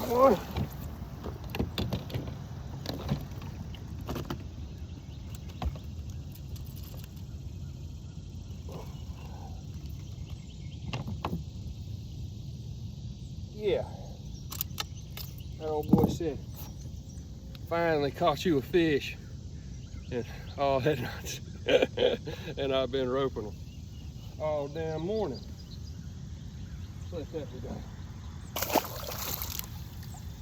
boy. Yeah, that old boy said, finally caught you a fish. And all that nuts. And I've been roping them all damn morning. Let that go.